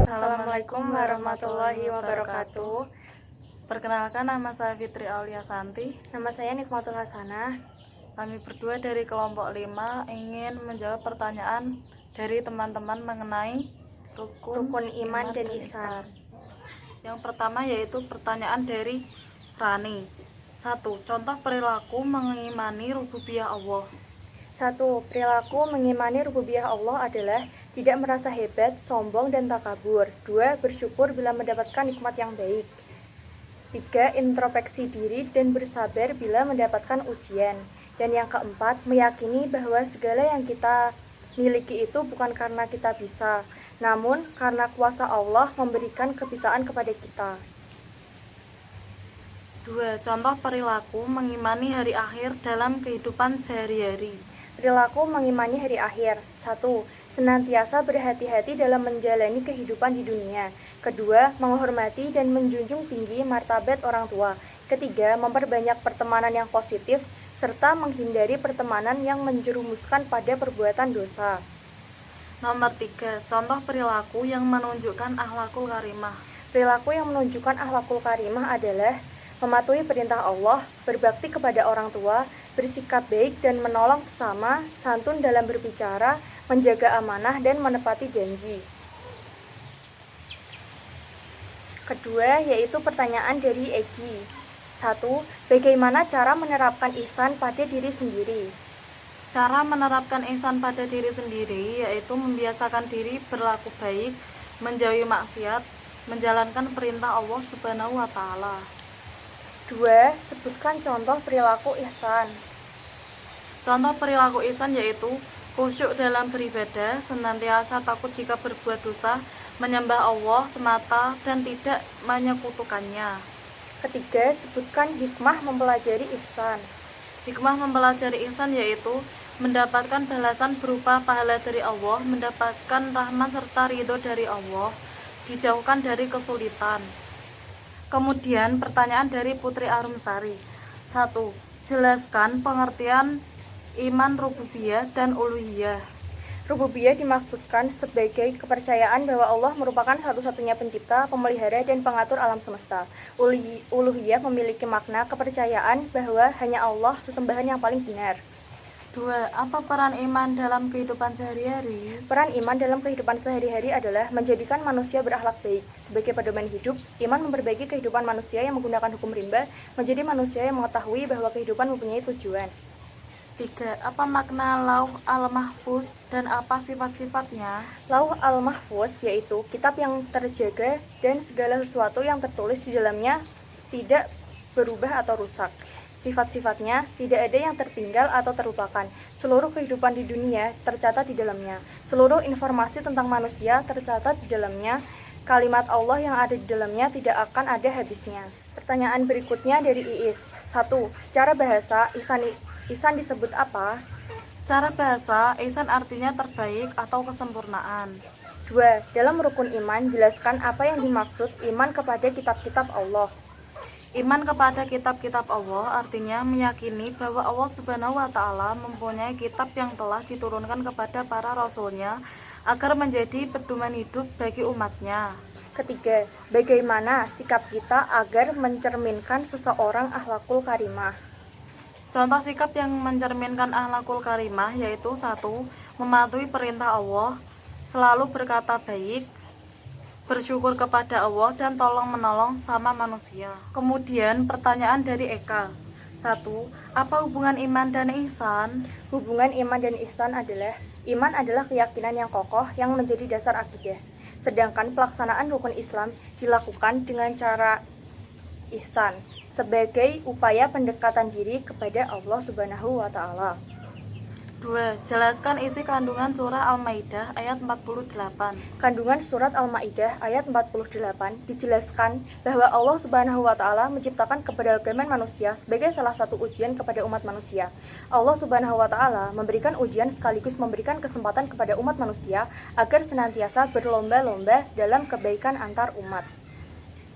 Assalamualaikum warahmatullahi wabarakatuh. Perkenalkan, nama saya Fitri Aulia Santi. Nama saya Nikmatul Hasanah. Kami berdua dari kelompok 5 ingin menjawab pertanyaan dari teman-teman mengenai Rukun iman dan ihsan. Yang pertama yaitu pertanyaan dari Rani. 1. Contoh perilaku mengimani rububiyah Allah. 1. Perilaku mengimani rububiyah Allah adalah tidak merasa hebat, sombong, dan takabur. 2. Bersyukur bila mendapatkan nikmat yang baik. 3. Introspeksi diri dan bersabar bila mendapatkan ujian. Dan yang keempat, meyakini bahwa segala yang kita miliki itu bukan karena kita bisa, namun karena kuasa Allah memberikan kebisaan kepada kita. 2. Contoh perilaku mengimani hari akhir dalam kehidupan sehari-hari. Perilaku mengimani hari akhir. 1. Senantiasa berhati-hati dalam menjalani kehidupan di dunia. Kedua, menghormati dan menjunjung tinggi martabat orang tua. Ketiga, memperbanyak pertemanan yang positif, serta menghindari pertemanan yang menjerumuskan pada perbuatan dosa. Nomor 3. Contoh perilaku yang menunjukkan akhlakul karimah. Perilaku yang menunjukkan akhlakul karimah adalah mematuhi perintah Allah, berbakti kepada orang tua, bersikap baik dan menolong sesama, santun dalam berbicara, menjaga amanah dan menepati janji. Kedua, yaitu pertanyaan dari Egi. 1. Bagaimana cara menerapkan ihsan pada diri sendiri? Cara menerapkan ihsan pada diri sendiri yaitu membiasakan diri berlaku baik, menjauhi maksiat, menjalankan perintah Allah Subhanahu wa Ta'ala. 2. Sebutkan contoh perilaku ihsan. Contoh perilaku ihsan yaitu khusyuk dalam beribadah, senantiasa takut jika berbuat dosa, menyembah Allah semata dan tidak menyekutukannya. Ketiga, sebutkan hikmah mempelajari ihsan. Hikmah mempelajari ihsan yaitu mendapatkan balasan berupa pahala dari Allah, mendapatkan rahmat serta ridho dari Allah, dijauhkan dari kesulitan. Kemudian pertanyaan dari Putri Arumsari. 1. Jelaskan pengertian iman rububiyah dan uluhiyah. Rububiyah dimaksudkan sebagai kepercayaan bahwa Allah merupakan satu-satunya pencipta, pemelihara, dan pengatur alam semesta. Uluhiyah memiliki makna kepercayaan bahwa hanya Allah sesembahan yang paling benar. 2. Apa peran iman dalam kehidupan sehari-hari? Peran iman dalam kehidupan sehari-hari adalah menjadikan manusia berakhlak baik. Sebagai pedoman hidup, iman memperbaiki kehidupan manusia yang menggunakan hukum rimba, menjadi manusia yang mengetahui bahwa kehidupan mempunyai tujuan. 3. Apa makna Lauh Al-Mahfuz dan apa sifat-sifatnya? Lauh Al-Mahfuz yaitu kitab yang terjaga dan segala sesuatu yang tertulis di dalamnya tidak berubah atau rusak. Sifat-sifatnya tidak ada yang tertinggal atau terlupakan. Seluruh kehidupan di dunia tercatat di dalamnya. Seluruh informasi tentang manusia tercatat di dalamnya. Kalimat Allah yang ada di dalamnya tidak akan ada habisnya. Pertanyaan berikutnya dari Iis. 1. Secara bahasa, ihsan disebut apa? Secara bahasa, ihsan artinya terbaik atau kesempurnaan. 2. Dalam rukun iman, jelaskan apa yang dimaksud iman kepada kitab-kitab Allah. Iman kepada kitab-kitab Allah artinya meyakini bahwa Allah Subhanahu wa Ta'ala mempunyai kitab yang telah diturunkan kepada para rasulnya agar menjadi pedoman hidup bagi umatnya. Ketiga, bagaimana sikap kita agar mencerminkan seseorang akhlakul karimah? Contoh sikap yang mencerminkan akhlakul karimah yaitu 1. Mematuhi perintah Allah, selalu berkata baik, bersyukur kepada Allah dan tolong-menolong sama manusia. Kemudian pertanyaan dari Eka. 1. Apa hubungan iman dan ihsan? Hubungan iman dan ihsan adalah iman adalah keyakinan yang kokoh yang menjadi dasar akidah. Sedangkan pelaksanaan rukun Islam dilakukan dengan cara ihsan sebagai upaya pendekatan diri kepada Allah Subhanahu wa Ta'ala. 2. Jelaskan isi kandungan surah Al-Maidah ayat 48. Kandungan surat Al-Maidah ayat 48 dijelaskan bahwa Allah Subhanahu wa Ta'ala menciptakan keberagaman manusia sebagai salah satu ujian kepada umat manusia. Allah Subhanahu wa Ta'ala memberikan ujian sekaligus memberikan kesempatan kepada umat manusia agar senantiasa berlomba-lomba dalam kebaikan antar umat.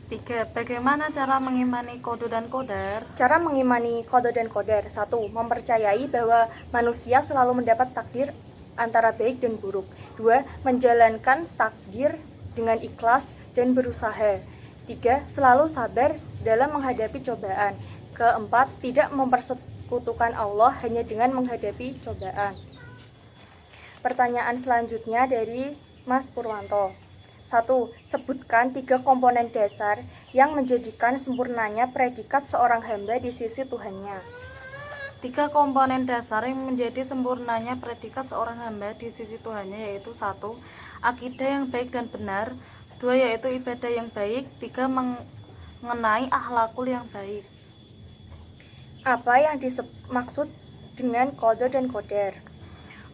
3. Bagaimana cara mengimani qada dan qadar? Cara mengimani qada dan qadar. 1. Mempercayai bahwa manusia selalu mendapat takdir antara baik dan buruk. 2. Menjalankan takdir dengan ikhlas dan berusaha. 3. Selalu sabar dalam menghadapi cobaan. Keempat, tidak mempersekutukan Allah hanya dengan menghadapi cobaan. Pertanyaan selanjutnya dari Mas Purwanto. 1. Sebutkan 3 komponen dasar yang menjadikan sempurnanya predikat seorang hamba di sisi Tuhannya. 3 komponen dasar yang menjadi sempurnanya predikat seorang hamba di sisi Tuhannya yaitu 1. Akidah yang baik dan benar. 2. Yaitu ibadah yang baik. 3. Mengenai akhlakul yang baik. Apa yang dimaksud dengan qada dan qadar?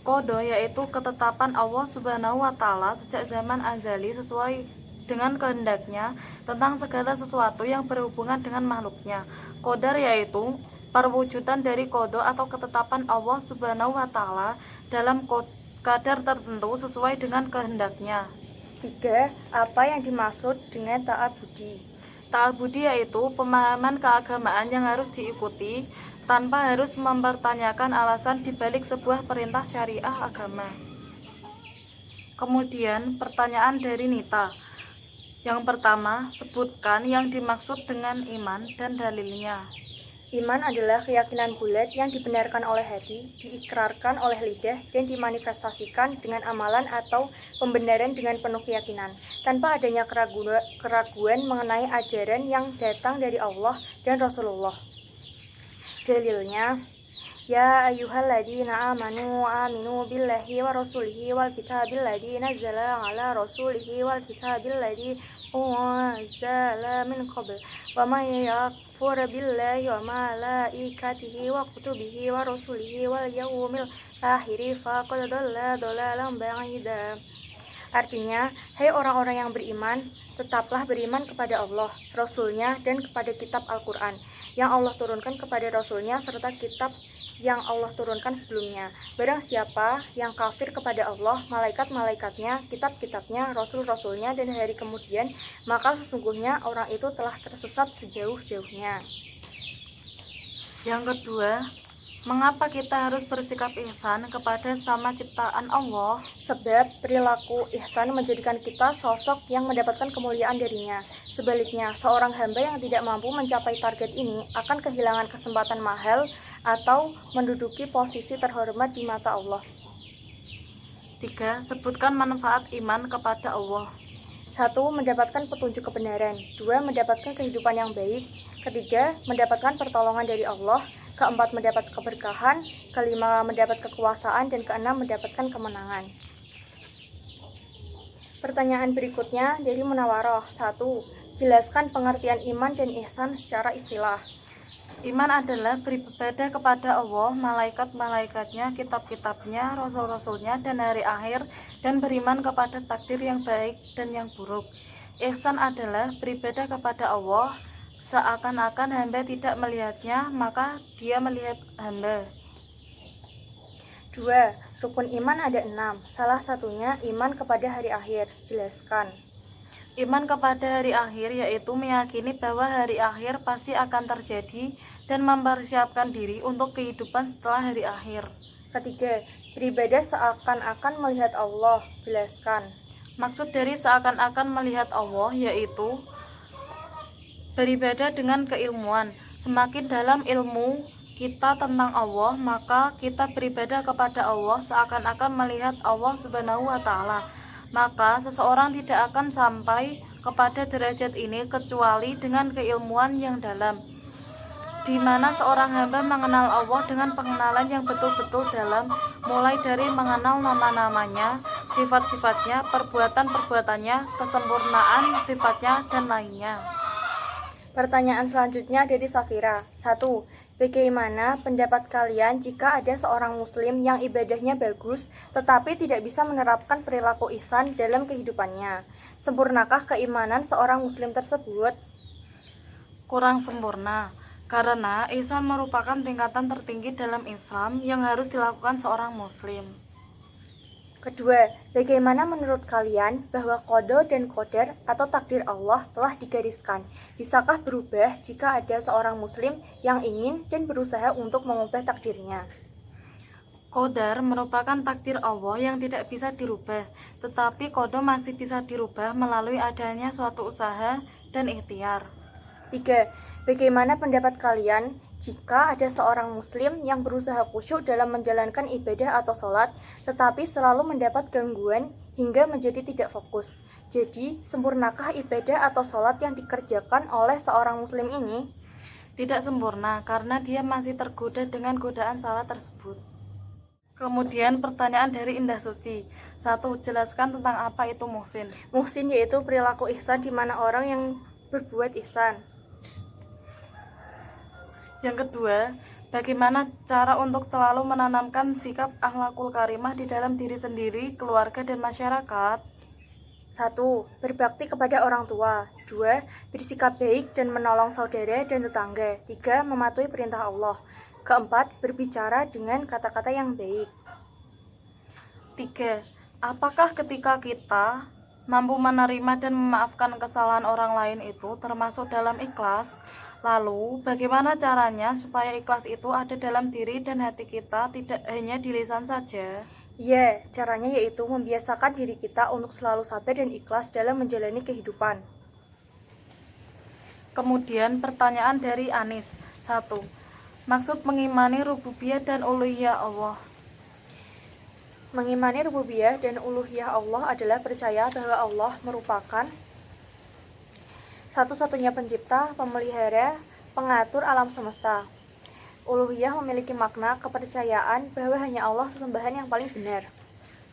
Qada yaitu ketetapan Allah Subhanahu wa Ta'ala sejak zaman azali sesuai dengan kehendaknya tentang segala sesuatu yang berhubungan dengan makhluknya. Qadar yaitu perwujudan dari qada atau ketetapan Allah Subhanahu wa Ta'ala dalam kadar tertentu sesuai dengan kehendaknya. 3. Apa yang dimaksud dengan taat budi? Taat budi yaitu pemahaman keagamaan yang harus diikuti tanpa harus mempertanyakan alasan dibalik sebuah perintah syariah agama. Kemudian pertanyaan dari Nita. Yang pertama, sebutkan yang dimaksud dengan iman dan dalilnya. Iman adalah keyakinan bulat yang dibenarkan oleh hati, diikrarkan oleh lidah, dan dimanifestasikan dengan amalan atau pembenaran dengan penuh keyakinan, tanpa adanya keraguan mengenai ajaran yang datang dari Allah dan Rasulullah. Dalilnya, ya ayyuhalladzina amanu aminu billahi wa rasulihi wal kitabil ladzi nazzala ala rasulihi wal kitabil ladzi unzala min qabl wa may yakfur billahi wa malaikatihi wa kutubihi wa rasulihi wal yaumil akhir faqad dhalla dhalalan ba'ida. Artinya, hai orang-orang yang beriman, tetaplah beriman kepada Allah, Rasul-Nya, dan kepada kitab Al-Quran yang Allah turunkan kepada Rasul-Nya serta kitab yang Allah turunkan sebelumnya. Barang siapa yang kafir kepada Allah, malaikat-malaikatnya, kitab-kitabnya, rasul-rasulnya, dan hari kemudian, maka sesungguhnya orang itu telah tersesat sejauh-jauhnya. Yang kedua, mengapa kita harus bersikap ihsan kepada sama ciptaan Allah? Sebab perilaku ihsan menjadikan kita sosok yang mendapatkan kemuliaan darinya. Sebaliknya, seorang hamba yang tidak mampu mencapai target ini akan kehilangan kesempatan mahal atau menduduki posisi terhormat di mata Allah. 3. Sebutkan manfaat iman kepada Allah. 1. Mendapatkan petunjuk kebenaran. 2. Mendapatkan kehidupan yang baik. 3. Mendapatkan pertolongan dari Allah. 4. Mendapat keberkahan. 5. Mendapat kekuasaan. Dan 6. Mendapatkan kemenangan. Pertanyaan berikutnya dari Munawaroh. 1. Jelaskan pengertian iman dan ihsan secara istilah. Iman adalah beribadah kepada Allah, malaikat-malaikatnya, kitab-kitabnya, rasul-rasulnya, dan hari akhir, dan beriman kepada takdir yang baik dan yang buruk. Ihsan adalah beribadah kepada Allah, seakan-akan hamba tidak melihatnya, maka dia melihat hamba. 2. Rukun iman ada 6. Salah satunya iman kepada hari akhir. Jelaskan. Iman kepada hari akhir yaitu meyakini bahwa hari akhir pasti akan terjadi dan mempersiapkan diri untuk kehidupan setelah hari akhir. 3. Beribadah seakan-akan melihat Allah. Jelaskan. Maksud dari seakan-akan melihat Allah yaitu beribadah dengan keilmuan. Semakin dalam ilmu kita tentang Allah, maka kita beribadah kepada Allah seakan-akan melihat Allah Subhanahu wa Ta'ala. Maka seseorang tidak akan sampai kepada derajat ini kecuali dengan keilmuan yang dalam, di mana seorang hamba mengenal Allah dengan pengenalan yang betul-betul dalam, mulai dari mengenal nama-namanya, sifat-sifatnya, perbuatan-perbuatannya, kesempurnaan sifatnya, dan lainnya. Pertanyaan selanjutnya dari Safira. 1. Bagaimana pendapat kalian jika ada seorang muslim yang ibadahnya bagus tetapi tidak bisa menerapkan perilaku ihsan dalam kehidupannya? Sempurnakah keimanan seorang muslim tersebut? Kurang sempurna, karena ihsan merupakan tingkatan tertinggi dalam Islam yang harus dilakukan seorang muslim. Kedua, bagaimana menurut kalian bahwa qada dan qadar atau takdir Allah telah digariskan? Bisakah berubah jika ada seorang muslim yang ingin dan berusaha untuk mengubah takdirnya? Qadar merupakan takdir Allah yang tidak bisa dirubah, tetapi qada masih bisa dirubah melalui adanya suatu usaha dan ikhtiar. 3. Bagaimana pendapat kalian jika ada seorang muslim yang berusaha khusyuk dalam menjalankan ibadah atau sholat, tetapi selalu mendapat gangguan hingga menjadi tidak fokus? Jadi, sempurnakah ibadah atau sholat yang dikerjakan oleh seorang muslim ini? Tidak sempurna karena dia masih tergoda dengan godaan salah tersebut. Kemudian pertanyaan dari Indah Suci. 1. Jelaskan tentang apa itu muhsin. Muhsin yaitu perilaku ihsan di mana orang yang berbuat ihsan. Yang kedua, bagaimana cara untuk selalu menanamkan sikap akhlakul karimah di dalam diri sendiri, keluarga, dan masyarakat? 1. Berbakti kepada orang tua. 2. Bersikap baik dan menolong saudara dan tetangga. 3. Mematuhi perintah Allah. Keempat, berbicara dengan kata-kata yang baik. 3. Apakah ketika kita mampu menerima dan memaafkan kesalahan orang lain itu termasuk dalam ikhlas? Lalu, bagaimana caranya supaya ikhlas itu ada dalam diri dan hati kita, tidak hanya di lisan saja? Ya, caranya yaitu membiasakan diri kita untuk selalu sabar dan ikhlas dalam menjalani kehidupan. Kemudian pertanyaan dari Anis. 1. Maksud mengimani rububiyah dan uluhiyah Allah. Mengimani rububiyah dan uluhiyah Allah adalah percaya bahwa Allah merupakan satu-satunya pencipta, pemelihara, pengatur alam semesta. Uluhiyah memiliki makna kepercayaan bahwa hanya Allah sesembahan yang paling benar.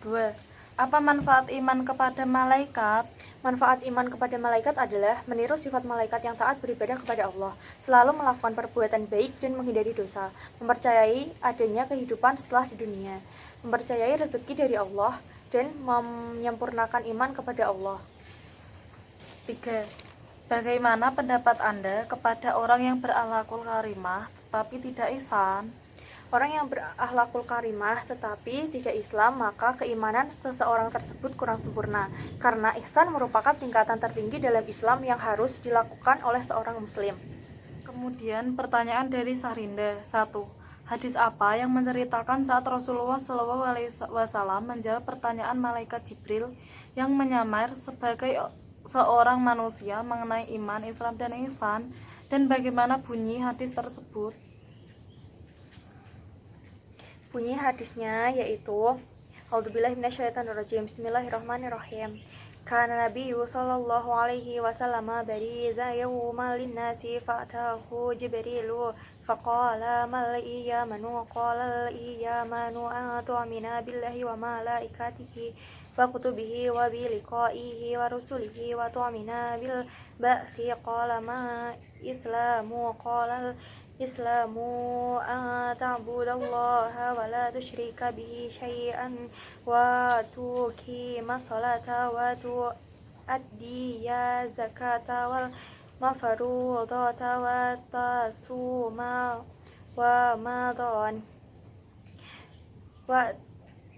2. Apa manfaat iman kepada malaikat? Manfaat iman kepada malaikat adalah meniru sifat malaikat yang taat beribadah kepada Allah, selalu melakukan perbuatan baik dan menghindari dosa, mempercayai adanya kehidupan setelah di dunia, mempercayai rezeki dari Allah, dan menyempurnakan iman kepada Allah. 3. Bagaimana pendapat Anda kepada orang yang berakhlakul karimah tetapi tidak ihsan? Orang yang berakhlakul karimah tetapi tidak Islam, maka keimanan seseorang tersebut kurang sempurna, karena ihsan merupakan tingkatan tertinggi dalam Islam yang harus dilakukan oleh seorang muslim. Kemudian pertanyaan dari Sahrinda. 1. Hadis apa yang menceritakan saat Rasulullah SAW menjawab pertanyaan malaikat Jibril yang menyamar sebagai seorang manusia mengenai iman, Islam, dan ihsan, dan bagaimana bunyi hadis tersebut? Bunyi hadisnya yaitu A'udzubillahi minasyaitonirrajim. Bismillahirrahmanirrahim. Kana Nabiyyu sallallahu alaihi wasallam bariza yawma linnasi fa'atahu Jibrilu faqala mal iyamanu qala al iyamanu an tu'mina billahi wa malaikatihi wa kutubihi wa bi liqa'ihi wa rusulihi wa tu'mina bil ba'thi qala ma islamu qala Islamu an ta'budallaha wa la tusyrika bihi syai'an wa tuqima salata wa tu'addiya zakata wal mafrudata wa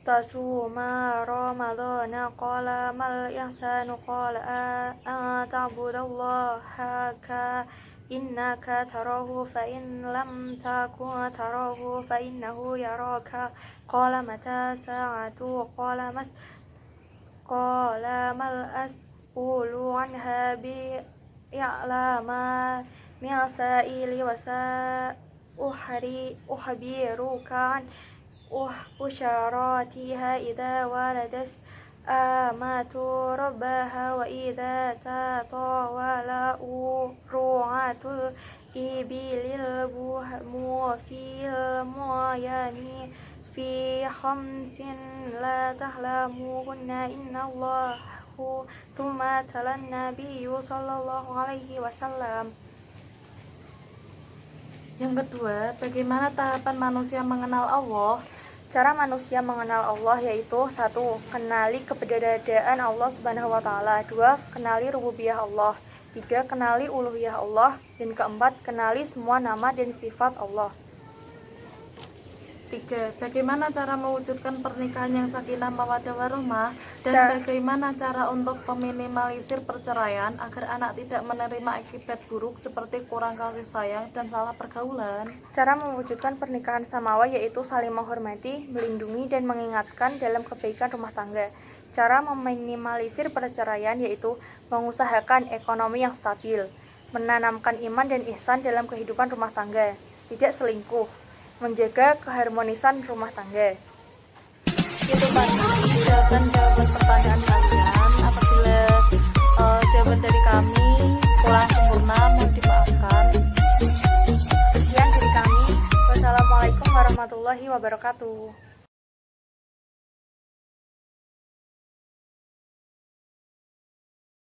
tasuma ramadana qala mal ihsanu qala an ta'budallaha ka innaka tarahu fa in lam takun tarahu fa innahu yaraka qala mata sa'atu qala mal as'ulu anha bi ya'lama mi'asaili wa uhbiruka an usharatiha idha waladat amatu rabbaha wa idha tatawala ru'atul ibilil buhmufil muayani fi khamsin la tahlamuhunna innallahu thumma talan nabiyyu sallallahu alaihi wasallam. Yang kedua, bagaimana tahapan manusia mengenal Allah? Cara manusia mengenal Allah yaitu 1. Kenali keberadaan Allah Subhanahu wa taala. 2. Kenali rububiyah Allah. 3. Kenali uluhiyah Allah. Dan keempat, kenali semua nama dan sifat Allah. 3. Bagaimana cara mewujudkan pernikahan yang sakinah mawaddah warahmah dan Ca- bagaimana cara untuk meminimalisir perceraian agar anak tidak menerima akibat buruk seperti kurang kasih sayang dan salah pergaulan? Cara mewujudkan pernikahan samawa yaitu saling menghormati, melindungi, dan mengingatkan dalam kebaikan rumah tangga. Cara meminimalisir perceraian yaitu mengusahakan ekonomi yang stabil, menanamkan iman dan ihsan dalam kehidupan rumah tangga, tidak selingkuh, menjaga keharmonisan rumah tangga. Itu tadi jawaban-jawaban pertanyaan kalian. Apabila jawaban dari kami kurang sempurna, mohon dimaafkan. Sekian dari kami. Wassalamualaikum warahmatullahi wabarakatuh.